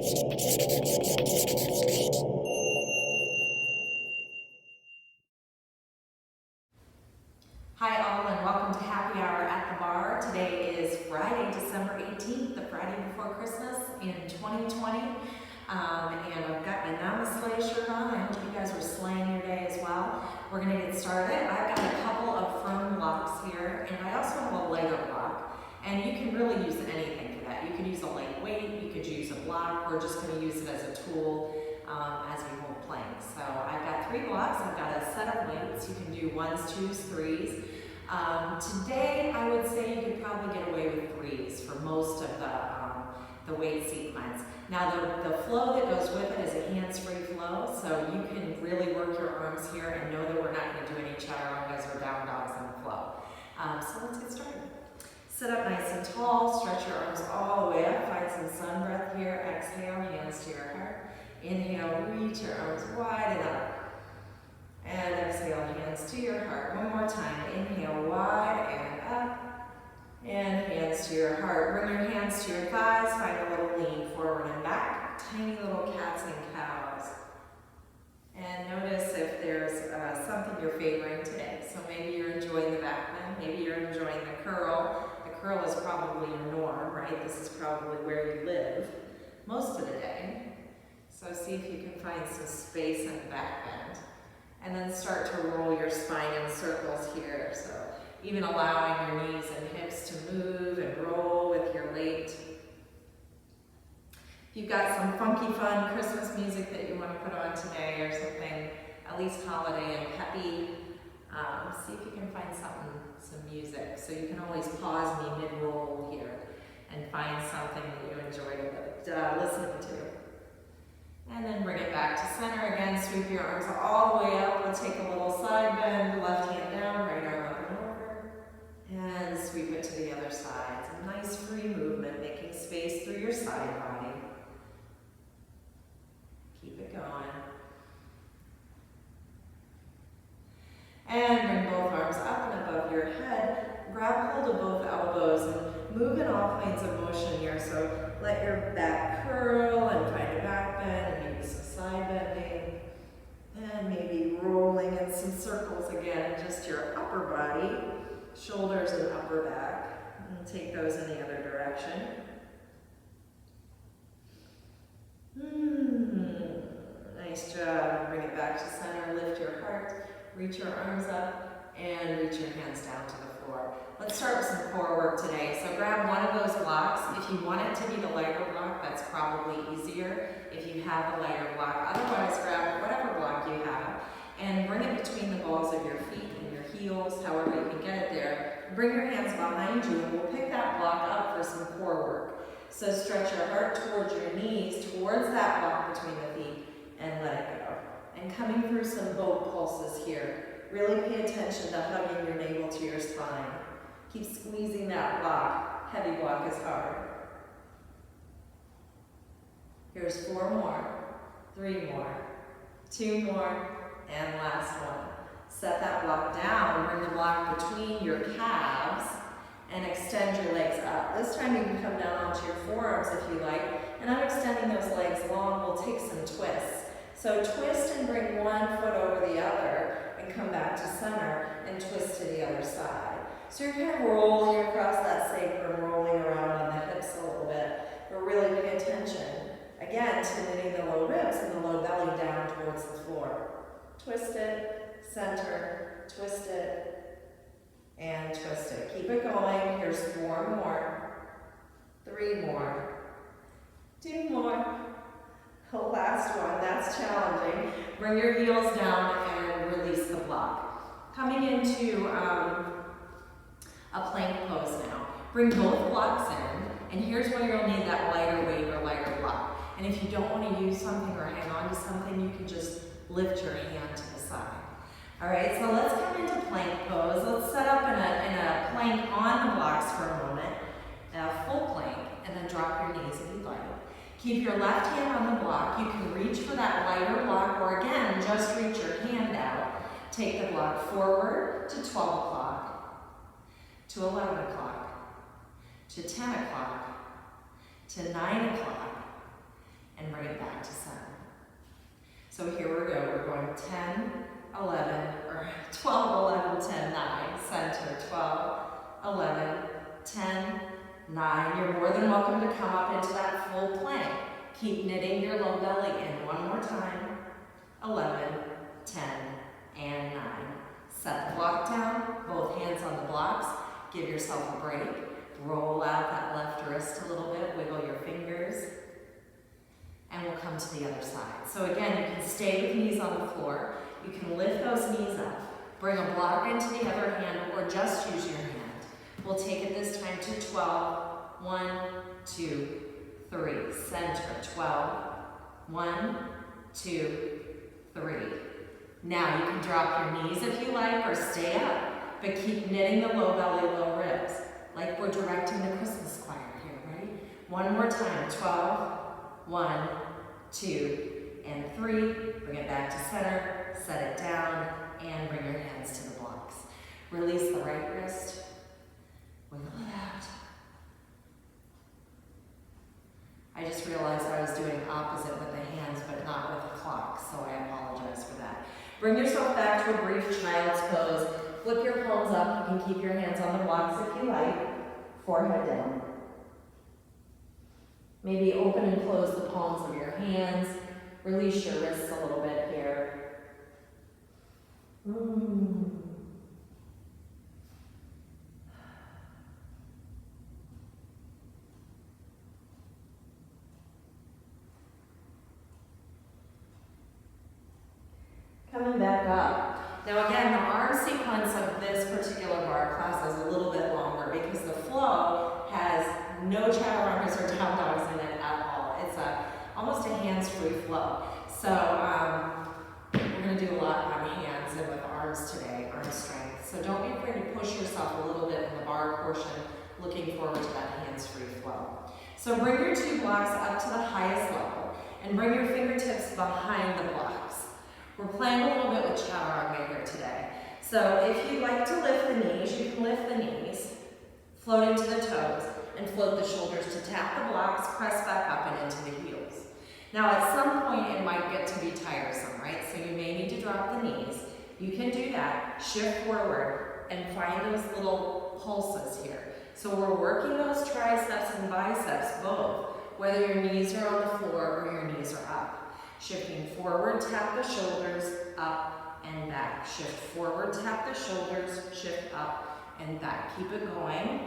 Hi all, and welcome to Happy Hour at the Bar. Today is Friday, December 18th, the Friday before Christmas in 2020. And I've got my Now Sleigh shirt on. I hope you guys are slaying your day as well. We're going to get started. I've got a couple of firm blocks here, and I also have a lighter block. And you can really use anything for that. You could use a lightweight, you could use a block. We're just going to use it as a tool as we hold planks. So I've got 3 blocks. I've got a set of weights. You can do 1s, 2s, 3s. Today, I would say you could probably get away with 3s for most of the weight sequence. Now, the flow that goes with it is a hands-free flow, so you can really work your arms here and know that we're not going to do any chaturangas or down dogs in the flow. So let's get started. Sit up nice and tall, stretch your arms all the way up, find some sun breath here. Exhale, hands to your heart. Inhale, reach your arms wide and up. And exhale, hands to your heart. One more time. Inhale, wide and up. And hands to your heart. Bring your hands to your thighs. Find a little lean forward and back. Tiny little cats and cows. And notice if there's something you're favoring today. So maybe you're enjoying the back bend. Maybe you're enjoying the curl. The curl is probably your norm, right? This is probably where you live most of the day. So see if you can find some space in the back bend. And then start to roll your spine in circles here. So even allowing your knees and hips to move and roll with your weight. If you've got some funky, fun Christmas music that you want to put on today or something, at least holiday and peppy, see if you can find some music. So you can always pause me mid-roll here and find something that you enjoy listening to. And then bring it back to center again. Sweep your arms all the way up. We'll take a little side bend, left hand down, right arm up and over. And sweep it to the other side. It's a nice free movement, making space through your side body. Keep it going. And bring both arms up and above your head. Grab hold of both elbows and move in all planes of motion here. So let your back curl and find a back bend and maybe some side bending. And maybe rolling in some circles again, just your upper body, shoulders and upper back. And take those in the other direction. Nice job. Bring it back to center, lift your heart, reach your arms up, and reach your hands down to the floor. Let's start with some core work today. So grab one of those blocks. If you want it to be the lighter block, that's probably easier if you have the lighter block. Otherwise, grab whatever block you have and bring it between the balls of your feet and your heels, however you can get it there. Bring your hands behind you and we'll pick that block up for some core work. So stretch your heart towards your knees, towards that block between the feet, and let it go. And coming through some boat pulses here. Really pay attention to hugging your navel to your spine. Keep squeezing that block. Heavy block is hard. Here's 4 more, 3 more, 2 more, and last one. Set that block down. Bring the block between your calves and extend your legs up. This time you can come down onto your forearms if you like. And I'm extending those legs long. We'll take some twists. So twist and bring one foot over the other and come back to center and twist to the other side. So you're kind of rolling across that sacrum, rolling around on the hips a little bit, but really pay attention, again, to knitting the low ribs and the low belly down towards the floor. Twist it, center, twist it, and twist it. Keep it going. Here's 4 more, 3 more, 2 more. The last one, that's challenging. Bring your heels down and release the block. Coming into a plank pose now. Bring both blocks in, and here's where you'll need that lighter weight or lighter block. And if you don't want to use something or hang on to something, you can just lift your hand to the side. All right, so let's come into plank pose. Let's set up in a plank on the blocks for a moment, a full plank, and then drop your knees if you'd like. Keep your left hand on the block. You can reach for that lighter block, or again, just reach your hand out. Take the block forward to 12 o'clock, to 11 o'clock, to 10 o'clock, to 9 o'clock, and bring it back to center. So here we go. We're going 10, 11, or 12, 11, 10, 9, center, 12, 11, 10, 9. You're more than welcome to come up into that full plank. Keep knitting your low belly in. One more time. 11, 10, and 9. Set the block down, both hands on the blocks. Give yourself a break. Roll out that left wrist a little bit, wiggle your fingers, and we'll come to the other side. So again, you can stay with knees on the floor. You can lift those knees up. Bring a block into the other hand, or just use your hand. We'll take it this time to 12. 1, 2, 3. Center, 12. 1, 2, 3. Now you can drop your knees if you like, or stay up, but keep knitting the low belly, low ribs, like we're directing the Christmas choir here. Ready? One more time. 12. 1, 2, and 3. Bring it back to center, set it down, and bring your hands to the blocks. Release the right wrist, wiggle it out. I just realized I was doing opposite with the hands, but not with the clock, so I apologize for that. Bring yourself back to a brief child's pose. Flip your palms up. You can keep your hands on the blocks if you like. Forehead down. Maybe open and close the palms of your hands. Release your wrists a little bit here. Coming back up. Now again, the arm sequence of this particular bar class is a little bit longer because the flow has no chaturangas or down dogs in it at all. It's almost a hands-free flow. So we're going to do a lot on hands and with arms today, arm strength. So don't be afraid to push yourself a little bit in the bar portion, looking forward to that hands-free flow. So bring your two blocks up to the highest level and bring your fingertips behind the blocks. We're playing a little bit with chaturanga here today. So if you like to lift the knees, you can lift the knees, float into the toes, and float the shoulders to tap the blocks, press back up and into the heels. Now at some point it might get to be tiresome, right? So you may need to drop the knees. You can do that, shift forward, and find those little pulses here. So we're working those triceps and biceps both, whether your knees are on the floor or your knees are up. Shifting forward, tap the shoulders, up and back. Shift forward, tap the shoulders, shift up and back. Keep it going.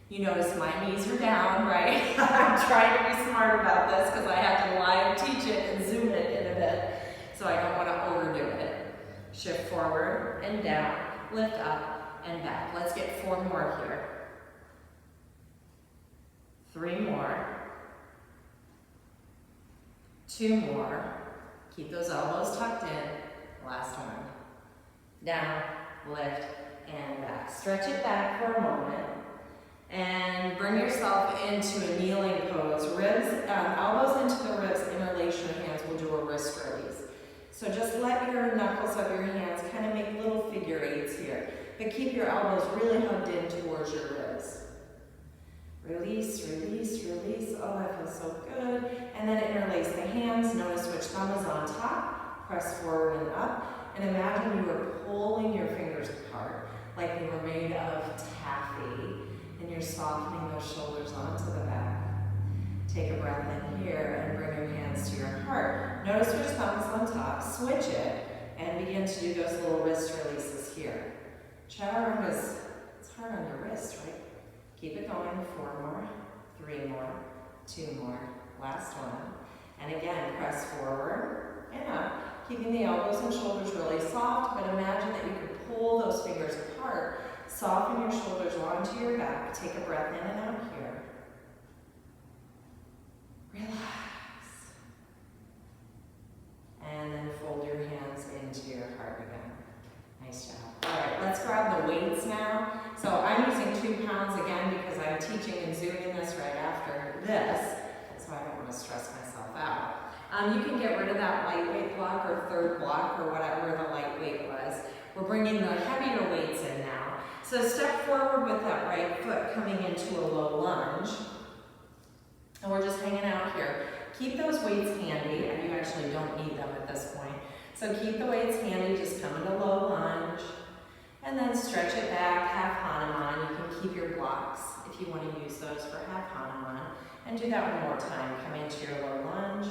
You notice my knees are down, right? I'm trying to be smart about this because I have to live teach it and zoom it in a bit, so I don't want to overdo it. Shift forward and down, lift up and back. Let's get 4 more here. 3 more. 2 more. Keep those elbows tucked in. Last one. Down, lift, and back. Stretch it back for a moment. And bring yourself into a kneeling pose. Ribs, elbows into the ribs, interlace your hands. We'll do a wrist release. So just let your knuckles of your hands kind of make little figure eights here. But keep your elbows really hugged in towards your ribs. Release, release, release. Oh, that feels so good. And then interlace the hands. Notice which thumb is on top. Press forward and up. And imagine you were pulling your fingers apart like they were made of taffy. And you're softening those shoulders onto the back. Take a breath in here and bring your hands to your heart. Notice which thumb is on top. Switch it and begin to do those little wrist releases here. Chaturangas, it's hard on your wrist, right? Keep it going. 4 more, 3 more, 2 more, last one. And again, press forward and up, keeping the elbows and shoulders really soft, but imagine that you could pull those fingers apart, soften your shoulders onto your back, take a breath in and out here. Relax. And then fold your hands into your heart again. Nice job. All right, let's grab the weights now. So I'm using 2 pounds again because I'm teaching and zooming this right after this, so I don't want to stress myself out. You can get rid of that lightweight block or third block or whatever the lightweight was. We're bringing the heavier weights in now. So step forward with that right foot coming into a low lunge. And we're just hanging out here. Keep those weights handy, and you actually don't need them at this point. So keep the weights handy, just come into low lunge, and then stretch it back, half Hanuman. You can keep your blocks if you want to use those for half Hanuman. And do that one more time. Come into your low lunge,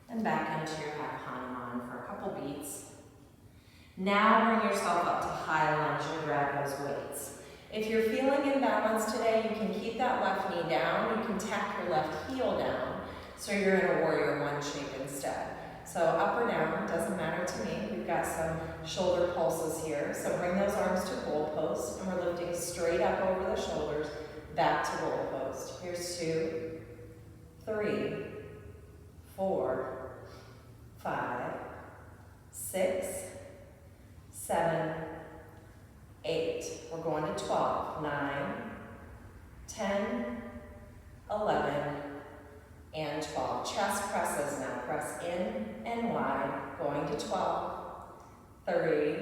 and back into your half Hanuman for a couple beats. Now bring yourself up to high lunge and grab those weights. If you're feeling imbalanced today, you can keep that left knee down. You can tack your left heel down, so you're in a warrior one shape instead. So up or down, doesn't matter to me. We've got some shoulder pulses here. So bring those arms to goal post, and we're lifting straight up over the shoulders, back to goal post. Here's 2, 3, 4, 5, 6, 7, 8. We're going to 12, 9, 10, 11, and 12. Chest presses now. Press in and wide, going to 12, 3,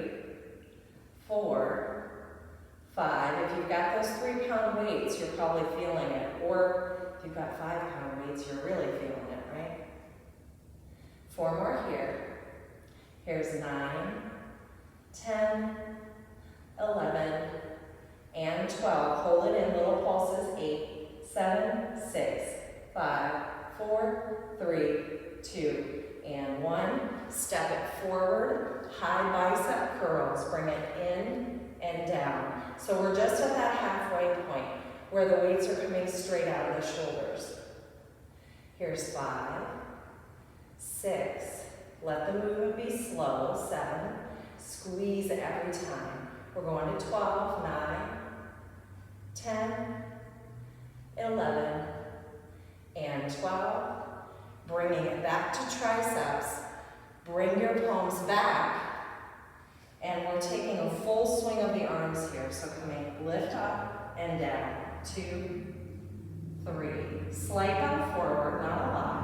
4, 5. If you've got those 3-pound weights, you're probably feeling it. Or if you've got 5-pound weights, you're really feeling it, right? 4 more here. Here's 9, 10, 11, and 12. Hold it in, little pulses. 8, 7, 6, 5, 4, 3, 2, and 1. Step it forward, high bicep curls. Bring it in and down. So we're just at that halfway point where the weights are coming straight out of the shoulders. Here's 5, 6, let the movement be slow. 7, squeeze every time. We're going to 12, 9, 10, 11, and 12. Bringing it back to triceps. Bring your palms back. And we're taking a full swing of the arms here. So coming, lift up and down. 2, 3. Slight bow forward, not a lot.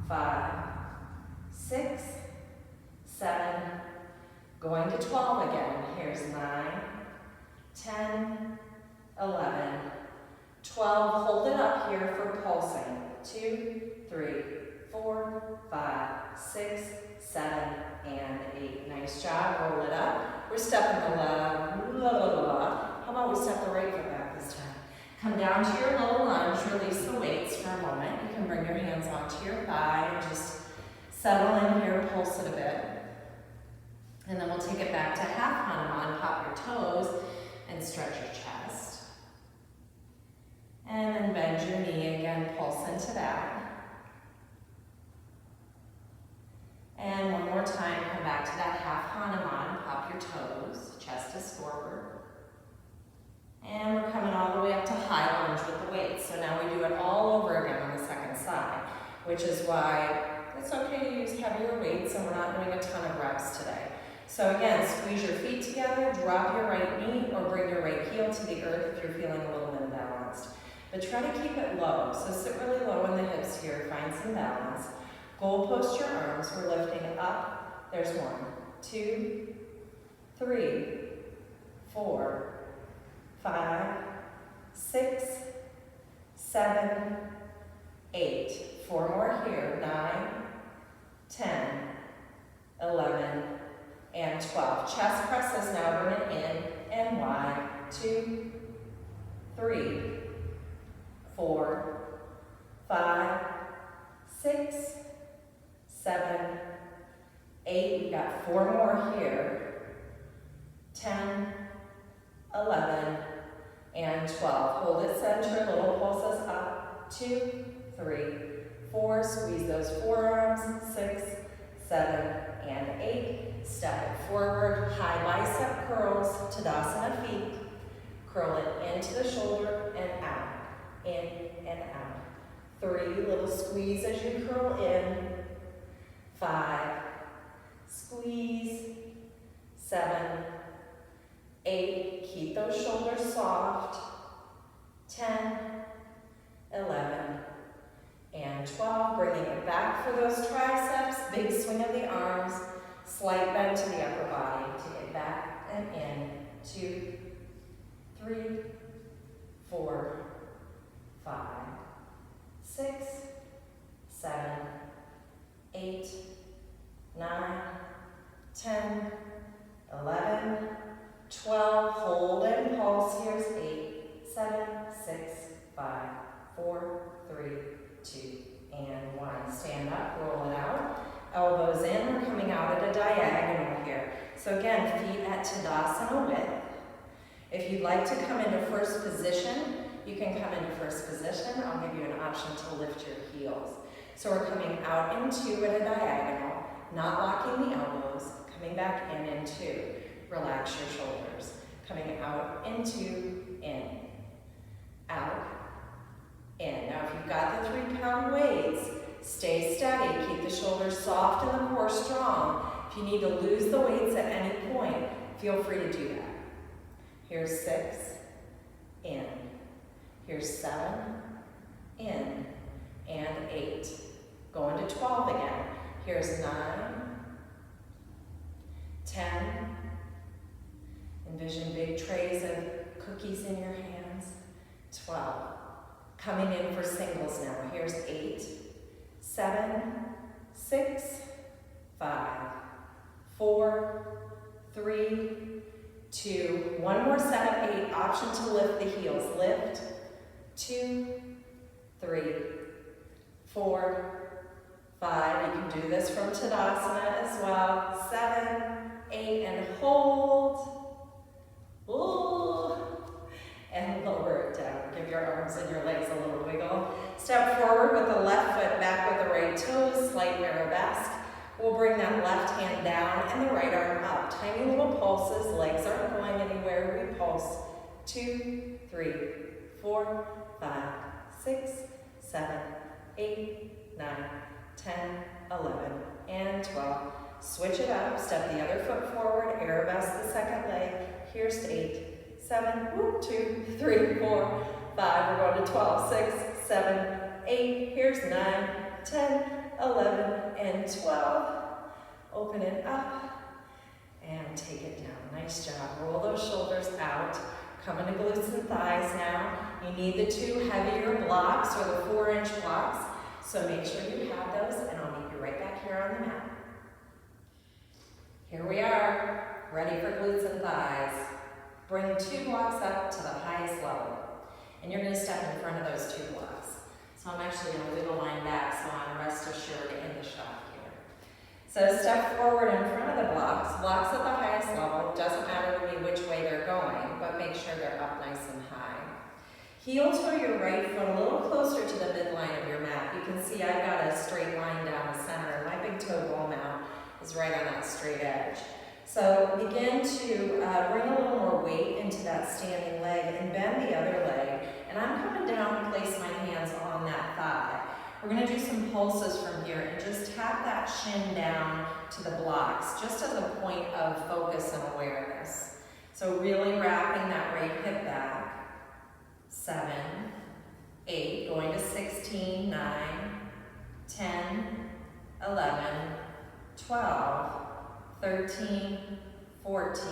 5, 6, 7. Going to 12 again. Here's 9, 10, 11, 12. Hold it up here for pulsing. 2, 3, 4, 5, 6, 7, and 8. Nice job. Roll it up. We're stepping the left. How about we step the right foot back this time? Come down to your low lunge. Release the weights for a moment. You can bring your hands onto your thigh and just settle in here, pulse it a bit. And then we'll take it back to half Hanuman. Pop your toes and stretch your chest. And then bend your knee again, pulse into that. And one more time, come back to that half Hanuman. Pop your toes, chest is forward. And we're coming all the way up to high lunge with the weights. So now we do it all over again on the second side, which is why it's okay to use heavier weights, and we're not doing a ton of reps today. So again, squeeze your feet together, drop your right knee, or bring your right heel to the earth if you're feeling a little imbalanced. But try to keep it low. So sit really low in the hips here, find some balance. Goal post your arms, we're lifting up. There's 1, 2, 3, 4, 5, 6, 7, 8. 4 more here. 9, 10, 11, and 12. Chest presses now. Bring it in and wide. 2, 3, 4, 5, 6, 7, 8. We've got 4 more here. 10, 11, and 12. Hold it center, little pulses up. 2, 3, 4. Squeeze those forearms. 6, 7, and 8. Step it forward. High bicep curls. Tadasana feet. Curl it into the shoulder and out. In and out. 3. Little squeeze as you curl in. 5. Squeeze. 7. 8. Keep those shoulders soft. 10. 11. And 12. Bringing it back for those triceps. Big swing of the arms. Slight bend to the upper body to get back and in. 2, 3, 4, 5, 6, 7, 4, 3, 2, and 1. Stand up, roll it out. Elbows in, we're coming out at a diagonal here. So again, feet at Tadasana width. If you'd like to come into first position, you can come into first position. I'll give you an option to lift your heels. So we're coming out into at a diagonal, not locking the elbows, coming back in and two. Relax your shoulders. Coming out into, in, out, in. Now if you've got the 3-pound weights, stay steady. Keep the shoulders soft and the core strong. If you need to lose the weights at any point, feel free to do that. Here's 6, in. Here's 7, in, and 8. Going to 12 again. Here's 9, 10. Envision big trays of cookies in your hands. 12. Coming in for singles now. Here's 8, 7, 6, 5, 4, 3, 2. One more set of 8. Option to lift the heels. Lift. 2, 3, 4, 5. You can do this from Tadasana as well. 7, 8, and hold. Ooh. And lower it down. Give your arms and your legs a little wiggle. Step forward with the left foot back with the right toes, slight arabesque. We'll bring that left hand down and the right arm up. Tiny little pulses, legs aren't going anywhere. We pulse. 2, 3, 4, 5, 6, 7, 8, 9, 10, 11, and 12. Switch it up, step the other foot forward, arabesque the second leg. Here's 8, 7, 2, 3, 4, 5. We're going to 12, 6, 7, 8. Here's 9, 10, 11, and 12. Open it up and take it down. Nice job. Roll those shoulders out. Come into glutes and thighs now. You need the 2 heavier blocks or the 4-inch blocks. So make sure you have those, and I'll meet you right back here on the mat. Here we are, ready for glutes and thighs. Bring 2 blocks up to the highest level. And you're gonna step in front of those 2 blocks. So I'm actually gonna wiggle mine back so I'm rest assured in the shot here. So step forward in front of the blocks. Blocks at the highest level. Doesn't matter to me which way they're going, but make sure they're up nice and high. Heel toe your right foot a little closer to the midline of your mat. You can see I've got a straight line down the center, and my big toe ball now is right on that straight edge. So begin to bring a little more weight into that standing leg and bend the other leg. And I'm coming down to place my hands on that thigh. We're going to do some pulses from here and just tap that shin down to the blocks, just as a point of focus and awareness. So really wrapping that right hip back. 7, 8, going to 16, 9, 10, 11, 12, 13, 14,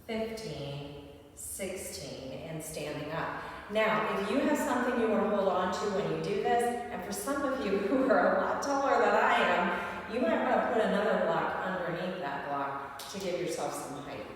15, 16, and standing up. Now, if you have something you want to hold on to when you do this, and for some of you who are a lot taller than I am, you might want to put another block underneath that block to give yourself some height.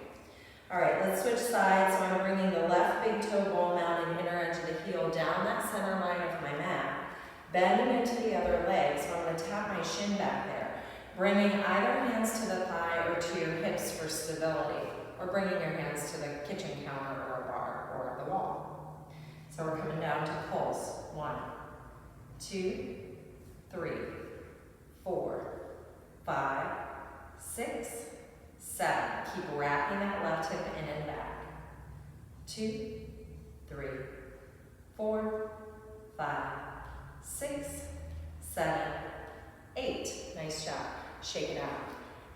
All right, let's switch sides. So I'm bringing the left big toe ball mound and inner edge of the heel down that center line of my mat, bending into the other leg. So I'm going to tap my shin back there, bringing either hands to the thigh or to your hips for stability, or bringing your hands to the kitchen counter or bar or the wall. So we're coming down to pulse. 1, 2, 3, 4, 5, 6, 7. Keep wrapping that left hip in and back. 2, 3, 4, 5, 6, 7, 8. Nice job. Shake it out.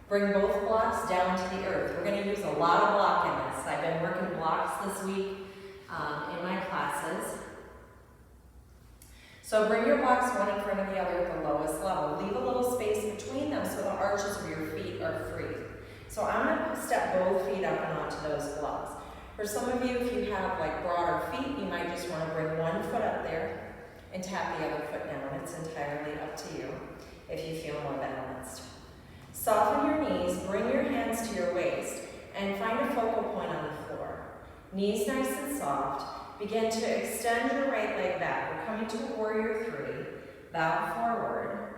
Bring both blocks down to the earth. We're going to use a lot of block in this. I've been working blocks this week in my classes. So bring your blocks one in front of the other at the lowest level. Leave a little space between them so the arches of your feet are free. So I'm going to step both feet up and onto those blocks. For some of you, if you have like broader feet, you might just want to bring one foot up there and tap the other foot down. It's entirely up to you if you feel more balanced. Soften your knees, bring your hands to your waist, and find a focal point on the floor. Knees nice and soft. Begin to extend your right leg back. We're coming to a warrior three. Bow forward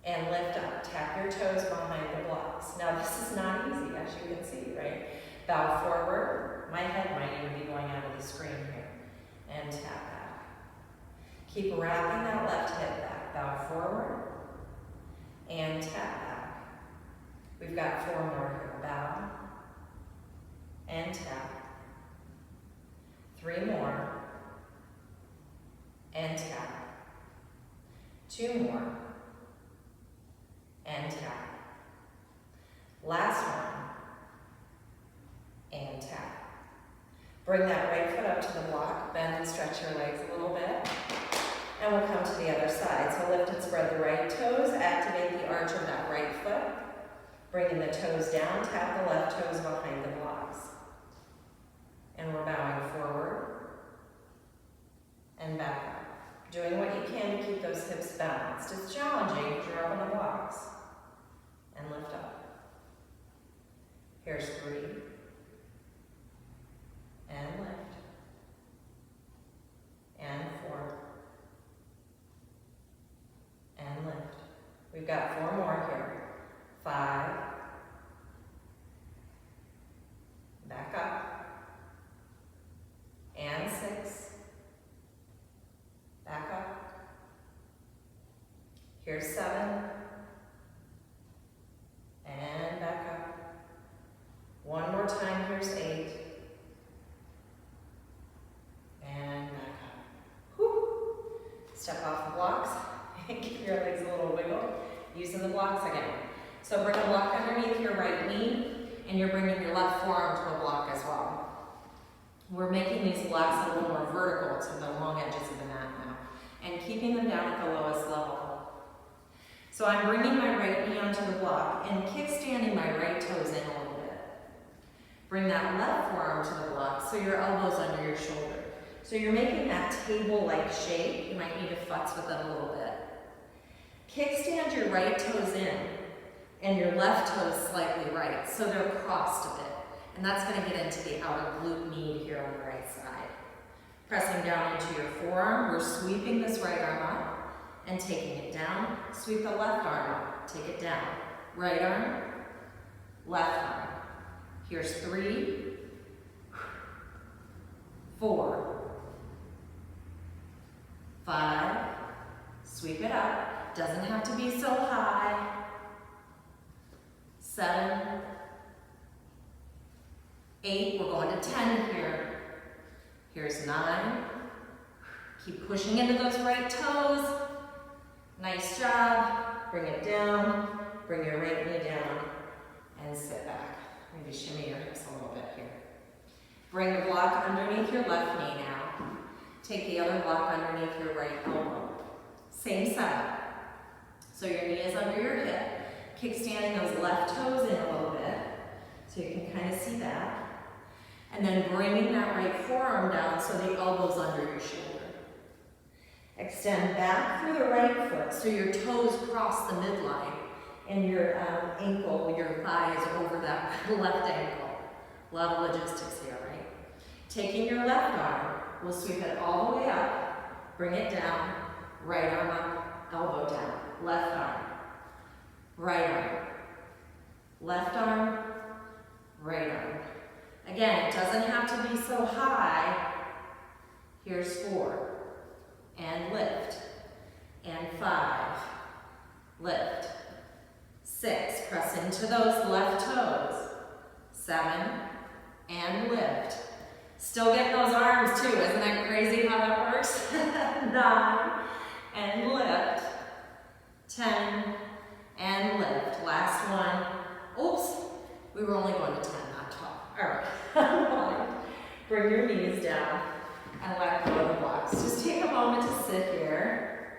and lift up. Tap your toes behind the blocks. Now this is not easy, as you can see, right? Bow forward. My head might even be going out of the screen here. And tap back. Keep wrapping that left hip back. Bow forward and tap back. We've got 4 more here. Bow and tap. 3 more and tap. 2 more and tap. Last one and tap. Bring that right foot up to the block, bend and stretch your legs a little bit, and we'll come to the other side. So lift and spread the right toes, activate the arch of that right foot, bringing the toes down, tap the left toes behind the blocks. And we're bowing forward and back up. Doing what you can to keep those hips balanced. It's challenging because you're up on the blocks. And lift up. Here's 3. And lift. And 4. And lift. We've got 4 more here. 5. Back up. And 6. Back up. Here's 7. And back up. 1 more time, here's 8. And back up. Whew. Step off the blocks and give your legs a little wiggle. Using the blocks again. So bring a block underneath your right knee, and you're bringing your left forearm to a block as well. We're making these blocks a little more vertical to the long edges of the mat now, and keeping them down at the lowest level. So I'm bringing my right knee onto the block and kickstanding my right toes in a little bit. Bring that left forearm to the block so your elbow's under your shoulder. So you're making that table-like shape. You might need to futz with it a little bit. Kickstand your right toes in and your left toes slightly right, so they're crossed a bit. And that's going to get into the outer glute med here on the right side. Pressing down into your forearm, we're sweeping this right arm up and taking it down. Sweep the left arm up, take it down. Right arm, left arm. Here's 3, 4, 5, sweep it up. Doesn't have to be so high. 7, 8, we're going to 10 here. Here's 9. Keep pushing into those right toes. Nice job. Bring it down. Bring your right knee down and sit back. Maybe shimmy your hips a little bit here. Bring the block underneath your left knee now. Take the other block underneath your right elbow. Same setup. So your knee is under your hip. Kickstanding those left toes in a little bit so you can kind of see that. And then bringing that right forearm down so the elbow's under your shoulder. Extend back through the right foot so your toes cross the midline and your ankle, your thigh is over that left ankle. A lot of logistics here, right? Taking your left arm, we'll sweep it all the way up, bring it down, right arm up, elbow down, left arm, right arm, left arm, right arm. Again, it doesn't have to be so high. Here's 4, and lift, and 5, lift, 6, press into those left toes, 7, and lift. Still getting those arms too, isn't that crazy how that works? 9, and lift, 10, and lift. Last one. Oops, we were only going to 10, not 12. All right, bring your knees down and let go of the blocks. Just take a moment to sit here.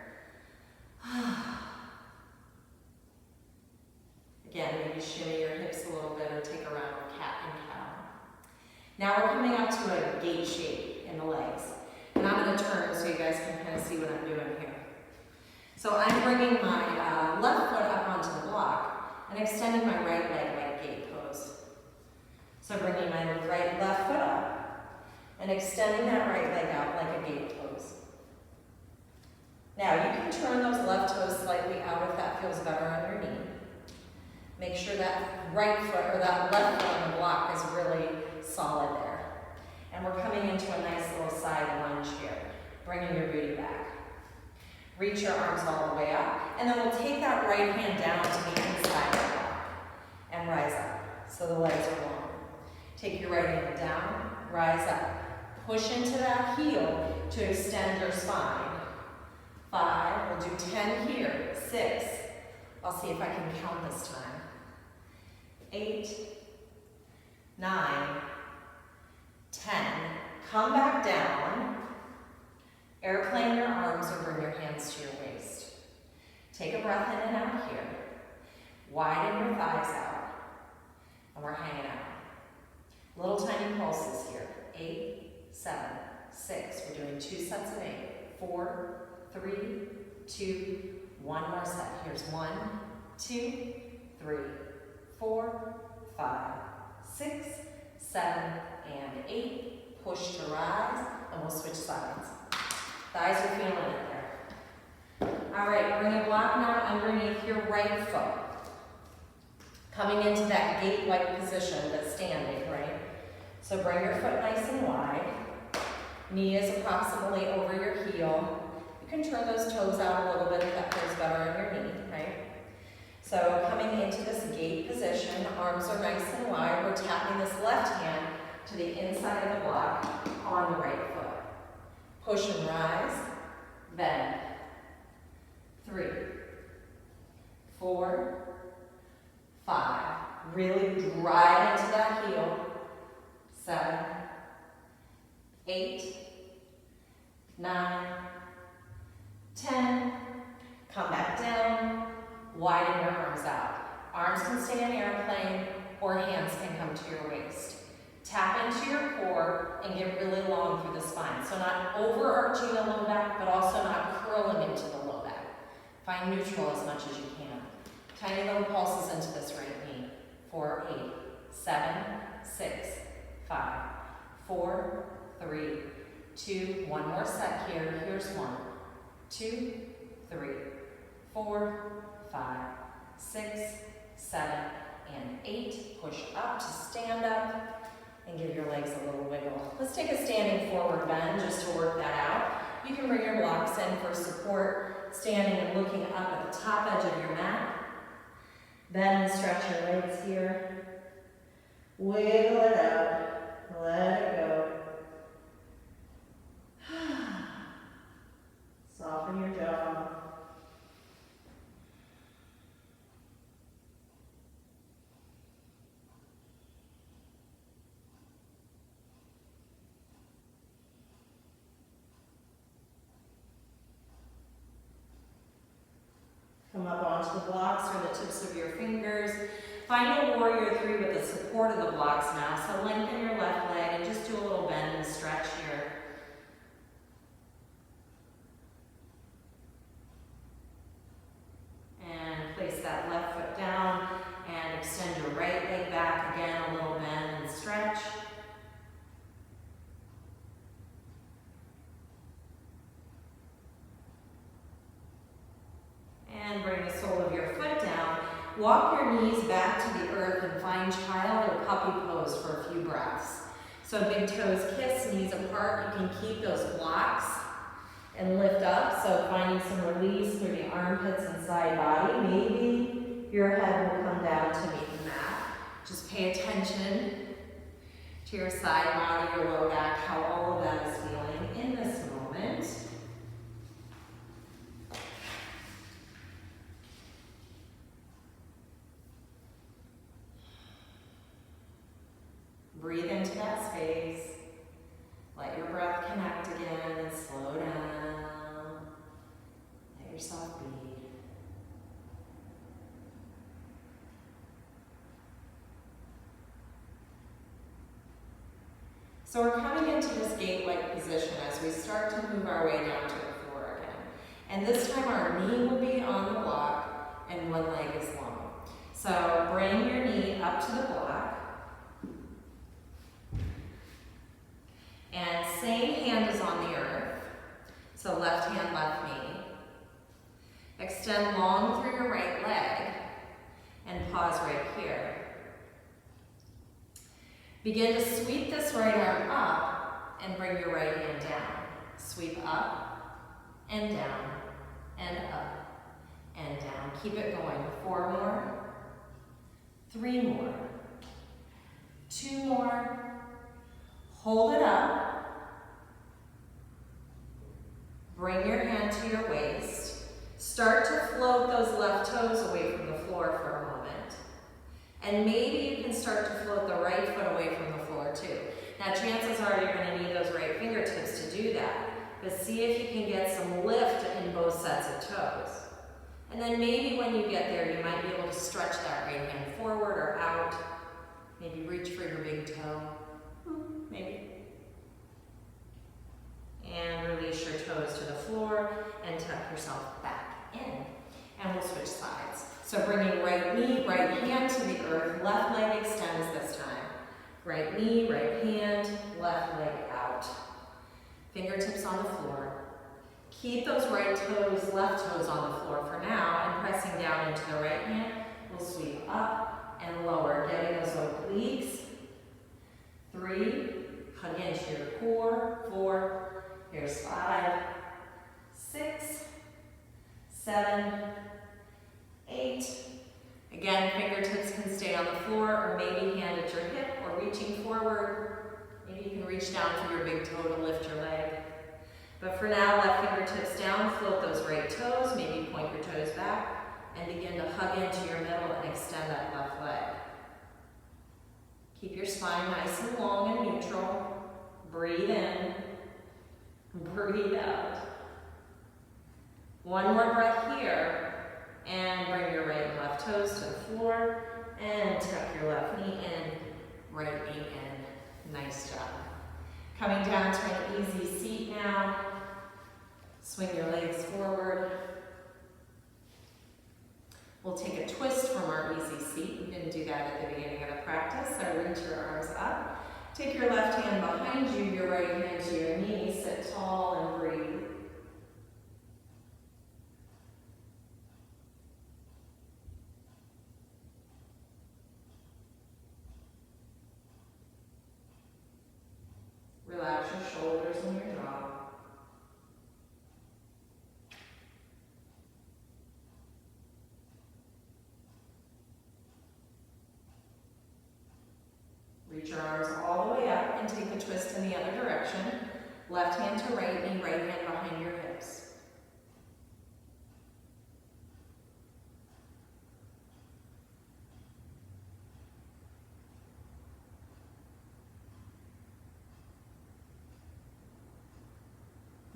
Again, maybe shimmy your hips a little bit or take a round of cat and cow. Now we're coming up to a gate shape in the legs. And I'm going to turn so you guys can kind of see what I'm doing here. So I'm bringing my left foot up onto the block and extending my right leg like gate pose. So bringing my left foot up and extending that right leg out like a gate pose. Now you can turn those left toes slightly out if that feels better on your knee. Make sure that right foot or that left foot on the block is really solid there. And we're coming into a nice little side lunge here, bringing your booty back. Reach your arms all the way up, and then we'll take that right hand down to the inside of the block and rise up. So the legs are long. Take your right hand down, rise up. Push into that heel to extend your spine. 5, we'll do 10 here, 6. I'll see if I can count this time. 8, 9, 10. Come back down. Airplane your arms or bring your hands to your waist. Take a breath in and out here. Widen your thighs out. And we're hanging out. Little tiny pulses here. 8, 7, 6. We're doing 2 sets of 8. 4, 3, 2, 1 more set. Here's 1, 2, 3, 4, 5, 6, 7, and 8. Push to rise, and we'll switch sides. Thighs are feeling it there. All right, bring a block now underneath your right foot. Coming into that gate-like position that's standing, right? So bring your foot nice and wide. Knee is approximately over your heel. You can turn those toes out a little bit if that feels better on your knee, right? So coming into this gate position, arms are nice and wide. We're tapping this left hand to the inside of the block on the right foot. Push and rise, bend. 3, 4, 5. Really drive into that heel. 7, 8, 9, 10. Come back down. Widen your arms out. Arms can stay in airplane or hands can come to your waist. Tap into your core and get really long through the spine. So not overarching the low back, but also not curling into the low back. Find neutral as much as you can. Tiny little pulses into this right knee. 4, 8, 7, 6, 5, 4, 3, 2, 1 more set here. Here's 1, 2, 3, 4, 5, 6, 7, and 8. Push up to stand up and give your legs a little wiggle. Let's take a standing forward bend just to work that out. You can bring your blocks in for support, standing and looking up at the top edge of your mat. Bend and stretch your legs here. Wiggle it out. Let it go. Soften your jaw. Come up onto the blocks or the tips of your fingers. Find a warrior 3 with the support of the blocks now. So lengthen your left leg and just do a little bend and stretch here. And place that left foot down and extend your right leg back again, a little bend and stretch. And bring the sole of your foot down. Walk your knees back to the earth and find child or puppy pose for a few breaths. So big toes kiss, knees apart. You can keep those blocks and lift up. So finding some release through the armpits and side body. Maybe your head will come down to meet the mat. Just pay attention to your side body, your low back, how all of that is feeling in this moment. Breathe into that space. Let your breath connect again and slow down. Let yourself breathe. So we're coming into this gate-like position as we start to move our way down to the floor again. And this time our knee will be on the block and one leg is long. So bring your knee up to the block. And Extend long through your right leg and pause right here. Begin to sweep this right arm up and bring your right hand down. Sweep up and down and up and down. Keep it going. 4 more, 3 more, 2 more. Hold it up. Bring your hand to your waist. Start to float those left toes away from the floor for a moment. And maybe you can start to float the right foot away from the floor too. Now chances are you're going to need those right fingertips to do that. But see if you can get some lift in both sets of toes. And then maybe when you get there, you might be able to stretch that right hand forward or out. Maybe reach for your big toe. Maybe. And release your toes to the floor and tuck yourself back in. And we'll switch sides. So bringing right knee, right hand to the earth, left leg extends this time. Right knee, right hand, left leg out. Fingertips on the floor. Keep those right toes, left toes on the floor for now, and pressing down into the right hand, we'll sweep up and lower, getting those obliques. 3, hug into your core, 4, here's 5, 6, 7, 8. Again, fingertips can stay on the floor or maybe hand at your hip or reaching forward. Maybe you can reach down for your big toe to lift your leg. But for now, left fingertips down, float those right toes, maybe point your toes back, and begin to hug into your middle and extend that left leg. Keep your spine nice and long and neutral. Breathe in, breathe out. One more breath here. And bring your right and left toes to the floor and tuck your left knee in, right knee in. Nice job. Coming down to an easy seat now. Swing your legs forward. We'll take a twist from our easy seat. We didn't do that at the beginning of the practice, so reach your arms up. Take your left hand behind you, your right hand to your knee. Sit tall and breathe. Relax your shoulders and your jaw. Reach your arms all the way up and take the twist in the other direction. Left hand to right knee, right hand behind your hips.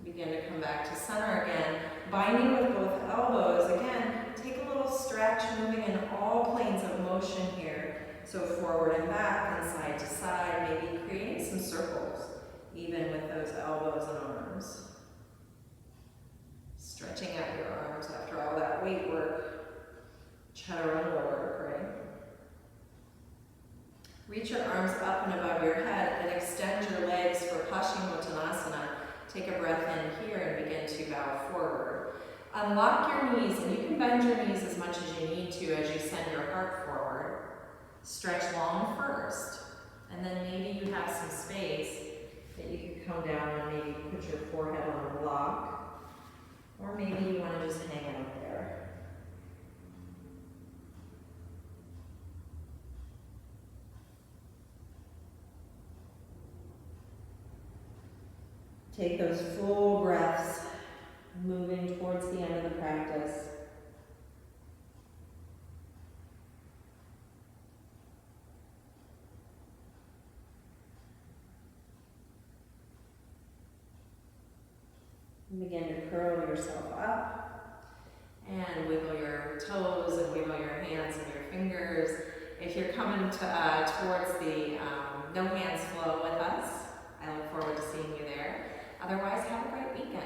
Begin to come back to center again. Binding with both elbows. Again, take a little stretch, moving in all planes of motion here. So forward and back and side to side, maybe creating some circles, even with those elbows and arms. Stretching out your arms after all that weight work. Chaturanga work, right? Reach your arms up and above your head and extend your legs for Paschimottanasana. Take a breath in here and begin to bow forward. Unlock your knees, and you can bend your knees as much as you need to as you send your heart forward. Stretch long first, and then maybe you have some space that you can come down and maybe put your forehead on the block, or maybe you want to just hang out there. Take those full breaths, moving towards the end of the practice. Begin to curl yourself up and wiggle your toes and wiggle your hands and your fingers. If you're coming to, towards the no hands flow with us, I look forward to seeing you there. Otherwise, have a great weekend.